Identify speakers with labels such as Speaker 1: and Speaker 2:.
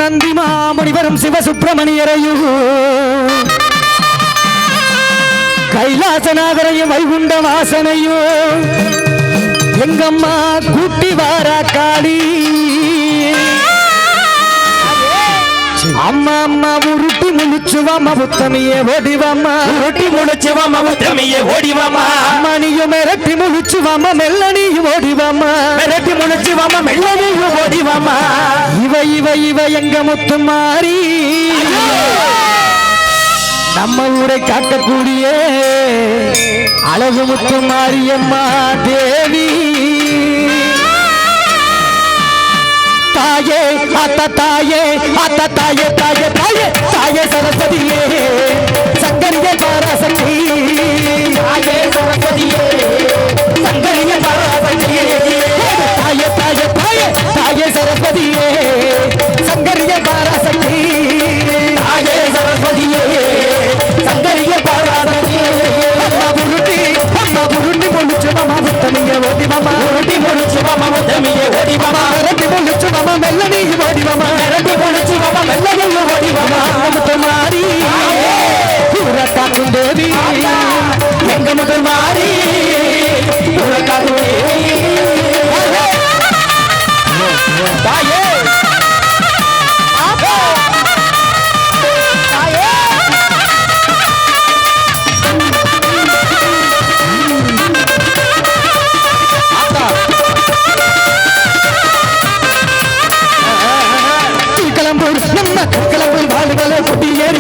Speaker 1: நந்திமா முனிவரும் சிவசுப்பிரமணியரையும் கைலாசநாதரையும் வைகுண்ட வாசனையும் எங்கம்மா கூட்டி வாரா காளி அம்மா அம்மா உருட்டி முழிச்சுவாமா உத்தமியே ஓடிவாமா
Speaker 2: உருட்டி முழிச்சுவாமா உத்தமியே ஓடிவாமா
Speaker 1: அம்மா நீயும் மிரட்டி முழிச்சுவாமா மெல்லனியும் ஓடிவாமா
Speaker 2: மிரட்டி முழிச்சுவாமா மெல்லனியும் ஓடிவாமா
Speaker 1: இவ இவ இவ எங்க முத்து மாறி நம்ம ஊரை காக்கக்கூடிய அழகு முத்து மாரியம்மா தேவி தாயே அத்த தாயே அத்த தாயே தாயே தாயே தாயே சரஸ்வதியே சங்கரிய பாராசக்தி
Speaker 2: தாயே சரஸ்வதியே சங்கரிய பாராசக்தியே
Speaker 1: தாயே தாயே தாயே தாயே சரஸ்வதியே சங்கரிய பாராசக்தி
Speaker 2: தாயே சரஸ்வதியே சங்கரிய பாராசக்தியே
Speaker 1: அம்மா புருண்டி முழிச்சு மாமா உத்தமியே ஓடி மாமா
Speaker 2: உருட்டி முழிச்சுவாமா உத்தமியே ஓடிவாமா
Speaker 1: மிரட்டி முழிச்சு மாமா மெல்லனியும் ஓடி மாமா
Speaker 2: மிரட்டி முழிச்சுவாமா மெல்லனியும் ஓடிவாமா
Speaker 1: முத்து மாறி பூரா காக்கும் தேவி
Speaker 2: எங்க முதல் மாறி உனக்காகவே தாயே
Speaker 1: கிளம்பூர் நம்ம கிளம்பூர் வாழ்களை கொட்டி ஏறி